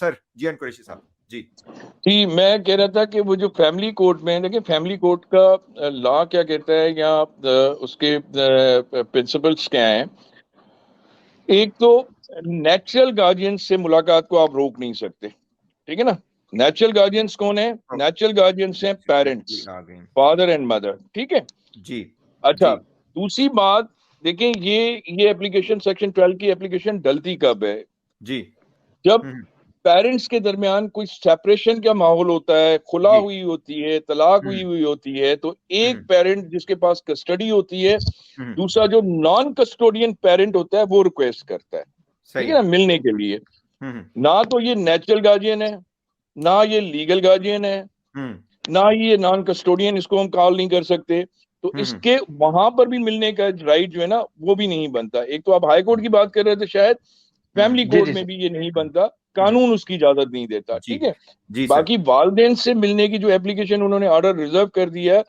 Sir जियान कुरैशी साहब जी। जी, मैं कह रहा था कि वो जो फैमिली कोर्ट में, देखिए फैमिली कोर्ट का लॉ क्या कहता है या उसके प्रिंसिपल्स क्या हैं। एक तो नेचुरल गार्जियन से मुलाकात को आप रोक नहीं सकते, ठीक है ना। नेचुरल गार्जियंस कौन है? नेचुरल गार्जियंस हैं पेरेंट्स, आ गए फादर एंड मदर, ठीक है। जी अच्छा, जी दूसरी बात देखें, ये एप्लीकेशन सेक्शन 12 की एप्लीकेशन डलती कब है? जी जब पेरेंट्स के दरमियान कोई सेपरेशन का माहौल होता है, खुला जी हुई होती है, तलाक हुई हुई होती है, तो एक पेरेंट जिसके पास कस्टडी होती है, दूसरा जो नॉन कस्टोडियन पेरेंट होता है वो रिक्वेस्ट करता है, ठीक सही है है। ना, मिलने के लिए। ना तो ये नेचुरल गार्जियन है, ना ये लीगल गार्जियन है, ना ये नॉन कस्टोडियन, इसको हम कॉल नहीं कर सकते। तो इसके वहां पर भी मिलने का राइट जो है ना वो भी नहीं बनता। एक तो आप हाई कोर्ट की बात कर रहे थे, शायद फैमिली जी कोर्ट जी में सर। भी ये नहीं बनता, कानून उसकी इजाजत नहीं देता, जी ठीक है। जी सर। बाकी वालदेन से मिलने की जो एप्लीकेशन उन्होंने ऑर्डर रिजर्व कर दिया है,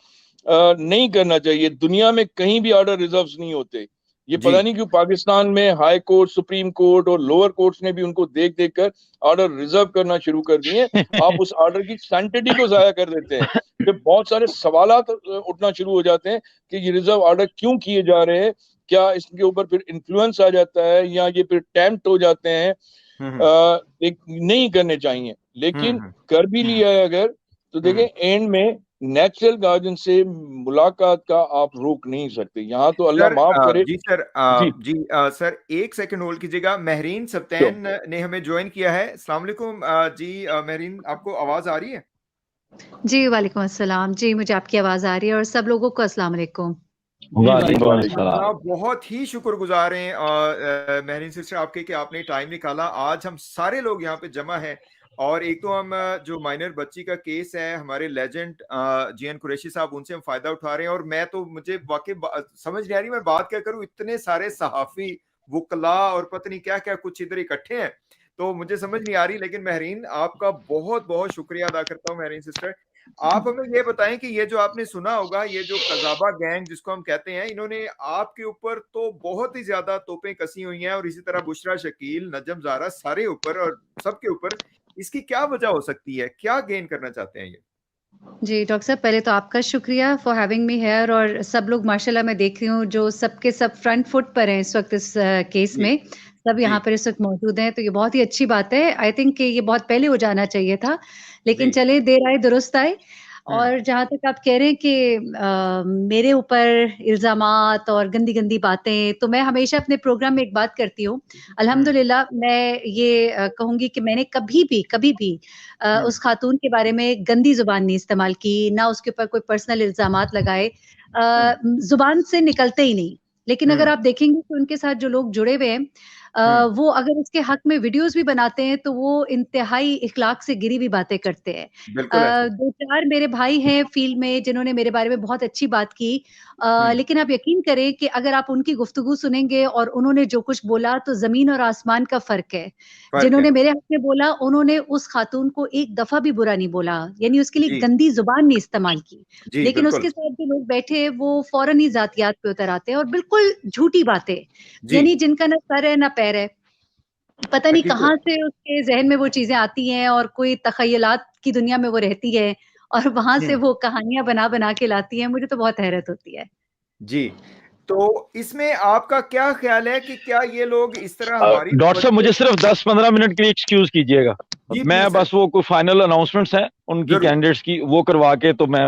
नहीं करना चाहिए। दुनिया में कहीं भी ऑर्डर रिजर्व नहीं होते। ये जी पता नहीं क्यों पाकिस्तान में हाई कोर्ट, सुप्रीम कोर्ट और लोअर कोर्ट्स ने भी उनको देख देख कर ऑर्डर रिजर्व करना शुरू कर दिए। आप उस ऑर्डर की सैंक्टिटी को जाया कर देते हैं। फिर बहुत सारे सवालात उठना शुरू हो जाते हैं कि ये रिजर्व ऑर्डर क्यों किए जा रहे हैं, क्या इसके ऊपर फिर इन्फ्लुएंस आ जाता है या ये फिर टेम्प्ट हो जाते हैं। नहीं करने चाहिए, लेकिन कर भी लिया है अगर, तो देखें एंड में नेचुरल गार्जियन से मुलाकात का आप रोक नहीं सकते। यहाँ तो अल्लाह सर माफ करे। जी सर जी, जी सर एक सेकंड होल्ड कीजिएगा। महरीन क्यों? सब्तैन ने हमें ज्वाइन किया है। अस्सलाम वालेकुम जी महरीन, आपको आवाज आ रही है? जी वालेकुम अस्सलाम जी, मुझे आपकी आवाज़ आ रही है और सब लोगों को अस्सलाम वालेकुम। वालेकुम वालेकुम। अस्सलाम। बहुत ही शुक्रगुजार हैं महरीन सिस्टर आपके कि आपने टाइम निकाला। आज हम सारे लोग यहाँ पे जमा हैं और एक तो हम जो माइनर बच्ची का केस है, हमारे लेजेंड जियान कुरैशी साहब, उनसे हम फायदा उठा रहे हैं। और मैं तो मुझे वाकई समझ नहीं आ रही मैं बात क्या करूं। इतने सारे सहाफी, वकला और पता नहीं क्या क्या कुछ इधर इकट्ठे हैं, तो मुझे समझ नहीं आ रही। लेकिन महरीन आपका बहुत बहुत शुक्रिया अदा करता हूँ। महरीन सिस्टर, आप हमें ये बताएं कि ये जो आपने सुना होगा, ये जो कजाबा गैंग जिसको हम कहते हैं, इन्होंने आपके ऊपर तो बहुत ही ज्यादा तोपें कसी हुई हैं और इसी तरह बुशरा, शकील, नजम, जारा, सारे ऊपर और सबके ऊपर। इसकी क्या वजह हो सकती है? क्या गेन करना चाहते हैं ये? जी, डॉक्टर साहब पहले तो आपका शुक्रिया फॉर हैविंग मी हियर और सब लोग माशाल्लाह मैं देख रही हूँ जो सबके सब फ्रंट फुट पर हैं इस वक़्त इस केस जी में, सब जी यहाँ पर इस वक़्त मौजूद हैं, तो ये बहुत ही अच्छी बात है। आई थिंक कि ये बहुत पहले हो जाना चाहिए था, लेकिन जी चलें देर आए दुरुस्त आए। और जहाँ तक आप कह रहे हैं कि मेरे ऊपर इल्ज़ामात और गंदी-गंदी बातें, तो मैं हमेशा अपने प्रोग्राम में एक बात करती हूँ। अल्हम्दुलिल्लाह मैं ये कहूँगी कि मैंने कभी भी उस खातून के बारे में गंदी ज़ुबान नहीं इस्तेमाल की, ना उसके ऊपर कोई पर्सनल इल्ज़ामात लगाए। ज़ुबान से निकलते ही नहीं। लेकिन अगर आप देखेंगे कि उनके साथ जो लोग जुड़े हुए हैं वो अगर उसके हक में वीडियोज़ भी बनाते हैं, तो वो इंतहाई इख़्लाक़ से गिरी हुई बातें करते हैं। बिल्कुल ऐसे। 2-4 मेरे भाई हैं फ़ील्ड में जिन्होंने मेरे बारे में बहुत अच्छी बात की। लेकिन आप यकीन करें कि अगर आप उनकी गुफ्तगू सुनेंगे और उन्होंने जो कुछ बोला तो ज़मीन और आसमान का फ़र्क है। फर्क है। जिन्होंने मेरे हक में बोला, उन्होंने उस खातून को एक दफ़ा भी बुरा नहीं बोला, यानी उसके लिए जी गंदी ज़ुबान नहीं इस्तेमाल की। जी लेकिन बिल्कुल। उसके साथ जो लोग बैठे हैं, वो फ़ौरन ही ज़ातियात पे उतर आते हैं और बिल्कुल झूठी बातें, जी यानी जिनका ना सर है ना पैर है। पता नहीं हकीकत। कहाँ से उसके ज़हन में वो चीज़ें आती हैं और कोई तख़य्युलात की दुनिया में वो रहती है और वहाँ से वो कहानियाँ बना-बना के लाती है, मुझे तो बहुत हैरत होती है। जी, तो इसमें आपका क्या ख्याल है कि क्या ये लोग इस तरह हमारी डॉक्टर साहब तवज्जो? मुझे सिर्फ 10-15 मिनट के लिए एक्सक्यूज कीजिएगा। जी मैं प्लीज सर। बस वो कोई फाइनल अनाउंसमेंट्स हैं उनकी जरूर। कैंडिडेट्स की, वो करवा के तो मैं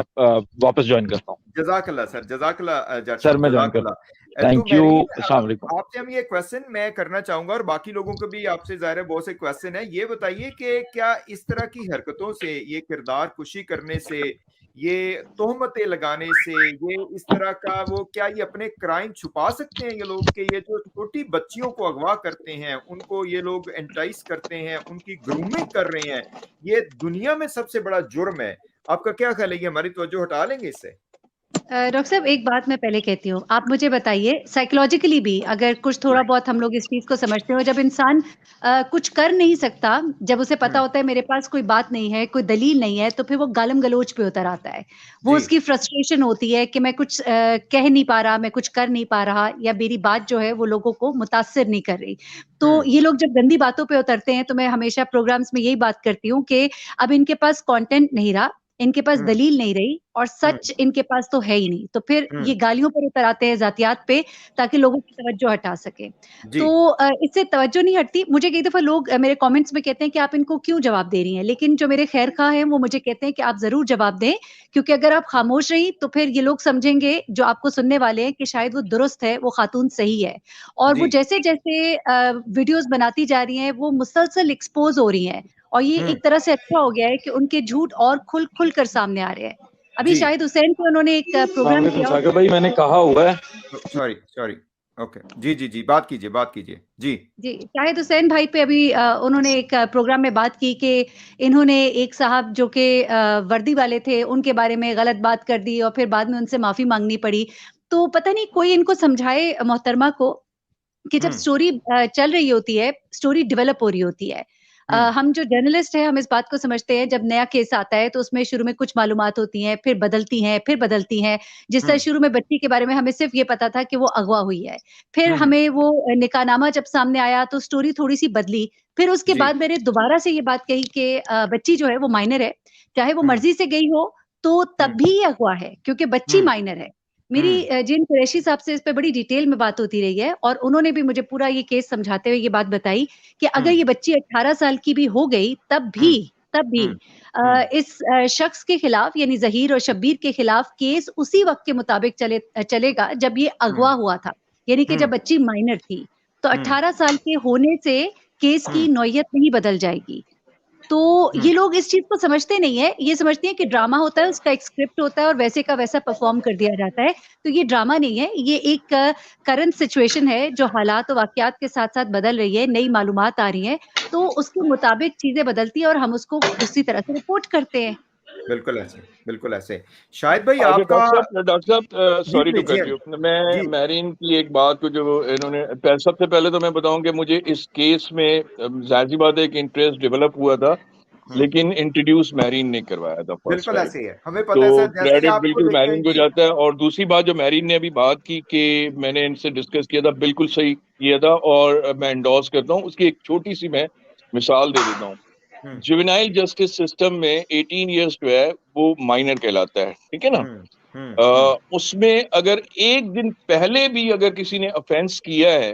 वापस ज्वाइन करता हूँ। जज़ाकल्लाह सर, जज़ाकल्लाह जज सर साहब, मैं ज्वाइन करता जज़ाकल्लाह। हूँ। तो थैंक यू। मेरीन अस्सलाम वालेकुम। आपसे हम ये क्वेश्चन मैं करना चाहूंगा और बाकी लोगों को भी आपसे ज़ाहिर है बहुत से क्वेश्चन है। ये बताइए कि क्या इस तरह की हरकतों से, ये किरदार कुशी करने से, ये तोहमतें लगाने से, ये इस तरह का वो, क्या ये अपने क्राइम छुपा सकते हैं ये लोग? कि ये जो छोटी बच्चियों को अगवा करते हैं, उनको ये लोग एंटाइस करते हैं, उनकी ग्रूमिंग कर रहे हैं, ये दुनिया में सबसे बड़ा जुर्म है। आपका क्या ख्याल है, ये हमारी तवज्जो हटा लेंगे इससे? डॉक्टर साहब एक बात मैं पहले कहती हूँ, आप मुझे बताइए साइकोलॉजिकली भी अगर कुछ थोड़ा बहुत हम लोग इस चीज को समझते हो, जब इंसान कुछ कर नहीं सकता, जब उसे पता होता है मेरे पास कोई बात नहीं है, कोई दलील नहीं है, तो फिर वो गालम गलोच पे उतर आता है। वो जी उसकी फ्रस्ट्रेशन होती है कि मैं कुछ कह नहीं पा रहा, मैं कुछ कर नहीं पा रहा, या मेरी बात जो है वो लोगों को मुतासिर नहीं कर रही। तो ये लोग जब गंदी बातों पे उतरते हैं, तो मैं हमेशा प्रोग्राम्स में यही बात करती हूँ कि अब इनके पास कंटेंट नहीं रहा, इनके पास हम्म दलील नहीं रही, और सच इनके पास तो है ही नहीं, तो फिर ये हम्म गालियों पर उतर आते हैं, जातियात पे, ताकि लोगों की तवज्जो हटा सके। जी तो इससे तवज्जो नहीं हटती। मुझे कई दफा लोग मेरे कमेंट्स में कहते हैं कि आप इनको क्यों जवाब दे रही हैं, लेकिन जो मेरे खैरखा हैं वो मुझे कहते हैं कि आप जरूर जवाब दें, क्योंकि अगर आप खामोश रही तो फिर ये लोग समझेंगे, जो आपको सुनने वाले हैं, कि शायद वो दुरुस्त है, वो खातून सही है। और वो जी जैसे जैसे वीडियोस बनाती जा रही हैं, वो मुसलसल एक्सपोज हो रही हैं, और ये हम्म एक तरह से अच्छा हो गया है कि उनके झूठ और खुल खुल कर सामने आ रहे हैं। अभी जी शाहिद हुसैन पे उन्होंने एक प्रोग्राम वालेकुम किया, साकिब भाई, मैंने कहा हुआ है। सॉरी सॉरी ओके जी जी जी बात कीजिए जी जी शाहिद हुसैन भाई पे अभी उन्होंने एक प्रोग्राम में बात की कि इन्होंने एक साहब जो कि वर्दी वाले थे, उनके बारे में गलत बात कर दी, और फिर बाद में उनसे माफी मांगनी पड़ी। तो पता नहीं कोई इनको समझाए मोहतरमा को, कि जब हम्म स्टोरी चल रही होती है, स्टोरी डेवलप हो रही होती है, हम्म हम जो जर्नलिस्ट हैं हम इस बात को समझते हैं, जब नया केस आता है तो उसमें शुरू में कुछ मालूमात होती हैं, फिर बदलती हैं, फिर बदलती हैं। जिस तरह हम्म शुरू में बच्ची के बारे में हमें सिर्फ ये पता था कि वो अगवा हुई है, फिर हम्म हमें वो निकाहनामा जब सामने आया तो स्टोरी थोड़ी सी बदली, फिर उसके जी बाद मैंने दोबारा से ये बात कही कि बच्ची जो है वो माइनर है, चाहे वो हम्म मर्जी से गई हो तो तब हम्म भी ये अगवा है, क्योंकि बच्ची हम्म माइनर है। मेरी हम्म जिन कुरैशी साहब से इस पे बड़ी डिटेल में बात होती रही है, और उन्होंने भी मुझे पूरा ये केस समझाते हुए ये बात बताई कि अगर हम्म ये बच्ची 18 साल की भी हो गई, हम्म तब भी हम्म हम्म इस शख्स के खिलाफ, यानी ज़हीर और शब्बीर के खिलाफ केस उसी वक्त के मुताबिक चलेगा जब ये हम्म अगवा हुआ था, यानी कि जब हम्म बच्ची माइनर थी। तो हम्म 18 साल के होने से केस की हम्म नौयत नहीं बदल जाएगी। तो ये लोग इस चीज़ को समझते नहीं है, ये समझते हैं कि ड्रामा होता है, उसका एक स्क्रिप्ट होता है और वैसे का वैसा परफ़ॉर्म कर दिया जाता है। तो ये ड्रामा नहीं है, ये एक करंट सिचुएशन है, जो हालात और वाक़यात के साथ-साथ बदल रही है, नई मालूमात आ रही हैं, तो उसके मुताबिक चीज़ें बदलती हैं और हम उसको उसी तरह से रिपोर्ट करते हैं। बिल्कुल ऐसे शाहिद भाई अच्छा आपका डॉक्टर साहब, जी सॉरी टू प्लीज जी कट यू। मैं जी मैरीन की एक बात को जो इन्होंने सबसे पहले तो मैं बताऊं कि मुझे इस केस में जाहिर सी बात है कि इंटरेस्ट डेवलप हुआ था, हम्म लेकिन इंट्रोड्यूस मैरीन ने करवाया था फर्स्ट बिल्कुल टाइम। ऐसे ही है, हमें तो पता है सर, जैसे ही क्रेडिट आपको बिल्कुल देखते हैं मैरीन को कि जाता है। और दूसरी बात जो मैरीन ने अभी बात की कि मैंने इनसे डिस्कस किया था, बिल्कुल सही किया था, और मैं एंडोर्स करता हूँ। उसकी एक छोटी सी मैं मिसाल दे देता हूँ। हम्म जुवेनाइल जस्टिस सिस्टम में 18 इयर्स जो है वो माइनर कहलाता है, ठीक है ना। हम्म हम्म उसमें अगर एक दिन पहले भी अगर किसी ने ऑफेंस किया है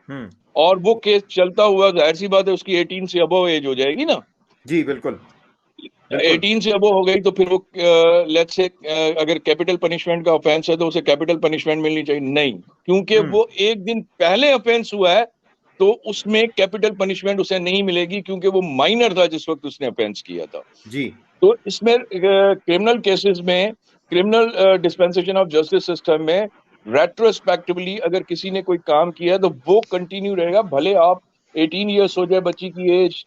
हम्म और वो केस चलता हुआ, जाहिर सी बात है उसकी 18 से अबव एज हो जाएगी ना। जी बिल्कुल बिल्कुल 18 से अबव हो गई तो फिर वो लेट्स से अगर कैपिटल पनिशमेंट का ऑफेंस है तो उसे कैपिटल पनिशमेंट मिलनी चाहिए, नहीं, क्योंकि हम्म वो एक दिन पहले ऑफेंस हुआ है तो उसमें कैपिटल पनिशमेंट उसे नहीं मिलेगी, क्योंकि वो माइनर था जिस वक्त उसने ऑफेंस किया था। जी तो इसमें क्रिमिनल केसेस में, criminal dispensation of justice system में रेट्रोस्पेक्टिवली अगर किसी ने कोई काम किया तो वो कंटिन्यू रहेगा, भले आप 18 इयर्स हो जाए बच्ची की एज,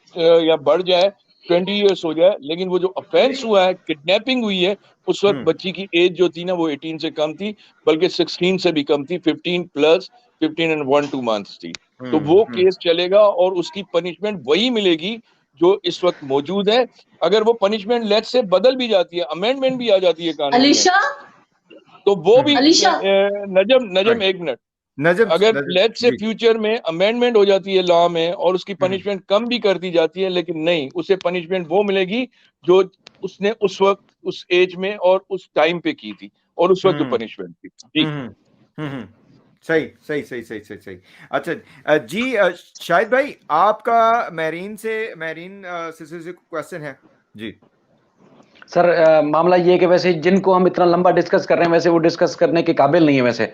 या बढ़ जाए 20 इयर्स हो जाए, लेकिन वो जो ऑफेंस हुआ है, किडनैपिंग हुई है, उस वक्त हम्म बच्ची की एज जो थी ना वो 18 से कम थी, बल्कि 16 से भी कम थी, 15 प्लस 15 एंड 1-2 मंथ्स थी। तो वो हम्म केस चलेगा और उसकी पनिशमेंट वही मिलेगी जो इस वक्त मौजूद है। अगर वो पनिशमेंट लेट से बदल भी जाती है, अमेंडमेंट भी आ जाती है कानून में, अलीशा तो वो भी अलीशा नजम नजम राइट एक मिनट, नजब अगर नजब लेट से जी फ्यूचर में अमेंडमेंट हो जाती है लॉ में और उसकी हम्म पनिशमेंट कम भी कर दी जाती है, लेकिन नहीं, उसे पनिशमेंट वो मिलेगी जो उसने उस वक्त उस एज में और उस टाइम पे की थी, और उस वक्त जो हम्म पनिशमेंट थी। जी हम्म सही अच्छा जी शाहिद भाई आपका मैरीन सिस्टर से क्वेश्चन है जी सर, मामला ये है कि वैसे जिनको हम इतना लंबा डिस्कस कर रहे हैं वैसे वो डिस्कस करने के काबिल नहीं है वैसे,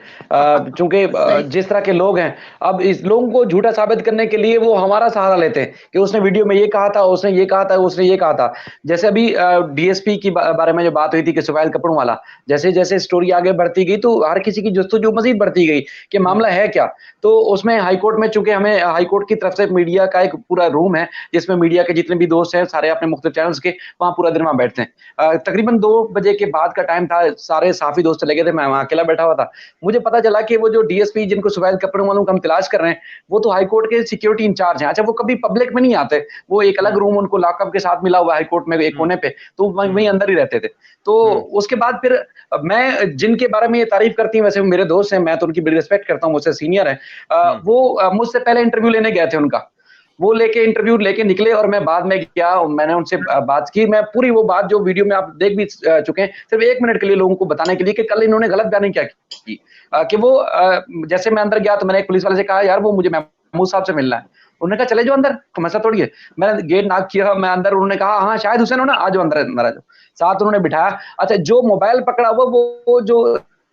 चूंकि जिस तरह के लोग हैं, अब इस लोगों को झूठा साबित करने के लिए वो हमारा सहारा लेते हैं कि उसने वीडियो में ये कहा था, उसने ये कहा था, उसने ये कहा था। जैसे अभी डीएसपी की बारे में जो बात हुई थी कि सुहैल कपड़ों वाला, जैसे जैसे स्टोरी आगे बढ़ती गई तो हर किसी की जस्तजू मजीद बढ़ती गई कि मामला है क्या। तो उसमें हाईकोर्ट में, चूंकि हमें हाईकोर्ट की तरफ से मीडिया का एक पूरा रूम है जिसमें मीडिया के जितने भी दोस्त हैं सारे अपने मुख्तलिफ चैनल्स के, वहां पूरा दिन वहां बैठते हैं। तकरीबन 2 बजे के बाद का टाइम था, सारे साफी दोस्त चले गए थे, मैं वहां अकेला बैठा हुआ था। मुझे पता चला कि वो जो डीएसपी जिनको सफेद कपड़े वालों को हम तलाश कर रहे हैं, वो तो हाईकोर्ट के सिक्योरिटी इंचार्ज हैं। अच्छा, वो कभी पब्लिक में नहीं आते, वो एक अलग रूम उनको लॉकअप के साथ मिला हुआ हाईकोर्ट में एक कोने पे, तो वहीं अंदर ही रहते थे। तो उसके बाद फिर मैं जिनके बारे में ये तारीफ करती हूँ, वैसे वो मेरे दोस्त हैं, मैं तो उनकी बड़ी रिस्पेक्ट करता हूँ, मुझसे सीनियर है, वो मुझसे पहले इंटरव्यू लेने गए थे उनका, वो लेके इंटरव्यू लेके निकले और मैं बाद में गया, मैंने उनसे बात की। मैं पूरी वो बात जो वीडियो में आप देख भी चुके हैं, सिर्फ 1 मिनट के लिए लोगों को बताने के लिए कि कल इन्होंने गलत बयानी क्या की, कि वो जैसे मैं अंदर गया तो मैंने एक पुलिस वाले से कहा, यार वो मुझे महमूद साहब से मिलना है। उन्होंने कहा चले जाओ अंदर, तो ऐसा थोड़ी है। मैंने गेट नॉक किया, मैं अंदर, उन्होंने कहा हाँ शायद हुसैन हो ना, आ जाओ अंदर, अंदर आ जाओ। साथ उन्होंने बिठाया। अच्छा, जो मोबाइल पकड़ा हुआ, वो जो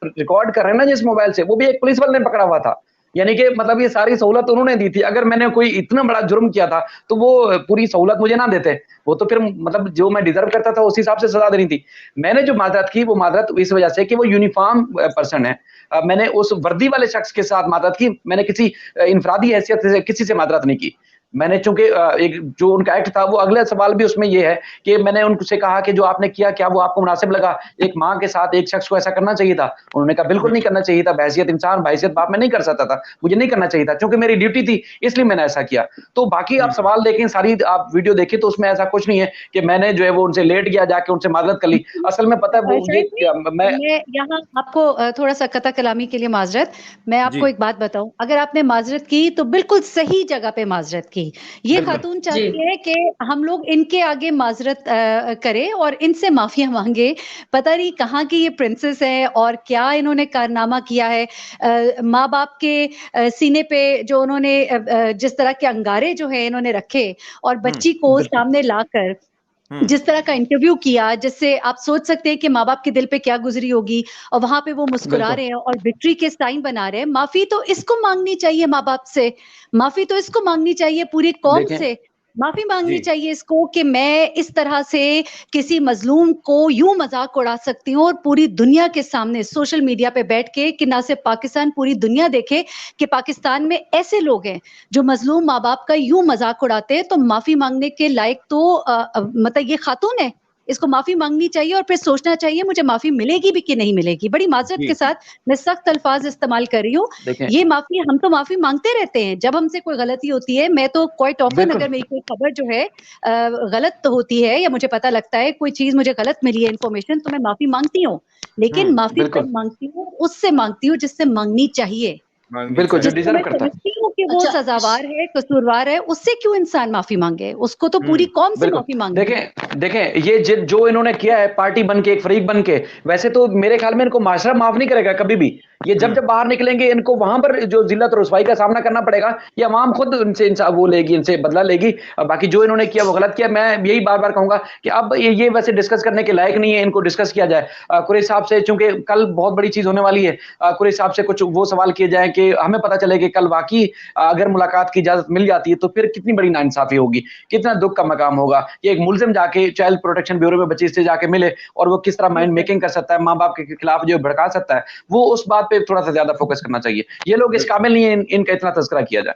रिकॉर्ड कर रहे हैं ना जिस मोबाइल से, वो भी एक पुलिस वाले ने पकड़ा हुआ था। यानी कि मतलब ये सारी सहूलत उन्होंने दी थी। अगर मैंने कोई इतना बड़ा जुर्म किया था तो वो पूरी सहूलत मुझे ना देते, वो तो फिर मतलब जो मैं डिजर्व करता था उस हिसाब से सजा देनी थी। मैंने जो माजरत की, वो माजरत इस वजह से कि वो यूनिफॉर्म पर्सन है। मैंने उस वर्दी वाले शख्स के साथ माजरत की, मैंने किसी इंफरादी हैसियत से किसी से माजरत नहीं की। मैंने चूंकि एक जो उनका एक्ट था, वो अगला सवाल भी उसमें ये है कि मैंने उनसे कहा कि जो आपने किया, क्या वो आपको मुनासिब लगा? एक माँ के साथ एक शख्स को ऐसा करना चाहिए था? उन्होंने कहा बिल्कुल नहीं करना चाहिए था, बहैसियत इंसान, बहैसियत बाप, मैं नहीं कर सकता था, मुझे नहीं करना चाहिए था, क्योंकि मेरी ड्यूटी थी, इसलिए मैंने ऐसा किया। तो बाकी आप सवाल देखें, सारी आप वीडियो देखें, तो उसमें ऐसा कुछ नहीं है कि मैंने जो है वो उनसे लेट गया, जाके उनसे माजरत कर ली। असल में पता है वो ये मैं यहाँ आपको थोड़ा सा कता कलामी के लिए माजरत, मैं आपको एक बात बताऊं, अगर आपने माजरत की तो बिल्कुल सही जगह पे माजरत की। ये खातून चाहती है कि हम लोग इनके आगे माजरत करें और इनसे माफिया मांगे। पता नहीं कहाँ की ये प्रिंसेस है और क्या इन्होंने कारनामा किया है। माँ बाप के सीने पे जो उन्होंने जिस तरह के अंगारे जो है इन्होंने रखे, और बच्ची को सामने लाकर जिस तरह का इंटरव्यू किया, जिससे आप सोच सकते हैं कि माँ बाप के दिल पे क्या गुजरी होगी, और वहां पे वो मुस्कुरा रहे हैं और विक्ट्री के साइन बना रहे हैं। माफी तो इसको मांगनी चाहिए माँ बाप से, माफी तो इसको मांगनी चाहिए पूरी कौम से, माफी मांगनी चाहिए इसको कि मैं इस तरह से किसी मजलूम को यूं मजाक उड़ा सकती हूँ और पूरी दुनिया के सामने सोशल मीडिया पे बैठ के, कि ना सिर्फ पाकिस्तान, पूरी दुनिया देखे कि पाकिस्तान में ऐसे लोग हैं जो मजलूम माँ बाप का यूं मजाक उड़ाते हैं। तो माफी मांगने के लायक तो मतलब ये खातून है, इसको माफी मांगनी चाहिए और फिर सोचना चाहिए मुझे माफी मिलेगी भी कि नहीं मिलेगी। बड़ी माजरत के साथ मैं सख्त अल्फाज इस्तेमाल कर रही हूँ। ये माफी, हम तो माफी मांगते रहते हैं जब हमसे कोई गलती होती है। मैं तो क्वाइट ऑफन, अगर मेरी कोई खबर जो है गलत होती है या मुझे पता लगता है कोई चीज मुझे गलत मिली है इन्फॉर्मेशन, तो मैं माफी मांगती हूँ। लेकिन माफी कब मांगती हूँ? उससे मांगती हूँ जिससे मांगनी चाहिए, बिल्कुल, जो डिजर्व करता है। कि वो सजावार है, कसूरवार है, उससे क्यों इंसान माफी मांगे? उसको तो पूरी कौम से माफी मांगे। देखें ये जो इन्होंने किया है, पार्टी बन के, एक फरीक बन के, वैसे तो मेरे ख्याल में इनको माशरा माफ नहीं करेगा कभी भी। ये जब बाहर निकलेंगे, इनको वहां पर जो जिल्लत और रुसवाई का सामना करना पड़ेगा, या आवाम खुद इनसे वो लेगी, इनसे बदला लेगी। बाकी जो इन्होंने किया वो गलत किया। मैं यही बार बार कहूंगा कि अब ये वैसे डिस्कस करने के लायक नहीं है, इनको डिस्कस किया जाए कुरैशी साहब से, चूंकि कल बहुत बड़ी चीज होने वाली है। कुरैशी साहब से कुछ वो सवाल किए जाए कि हमें पता चले कि कल वाकई अगर मुलाकात की इजाजत मिल जाती है तो फिर कितनी बड़ी नाइंसाफी होगी, कितना दुख का मकाम होगा। ये एक मुलजिम जाके चाइल्ड प्रोटेक्शन ब्यूरो में बच्ची से जाके मिले और वो किस तरह माइंड मेकिंग कर सकता है, माँ बाप के खिलाफ जो भड़का सकता है, वो उस बात पे थोड़ा सा ज्यादा फोकस करना चाहिए। ये लोग इस काबिल नहीं है इनका इतना तज़किरा किया जाए।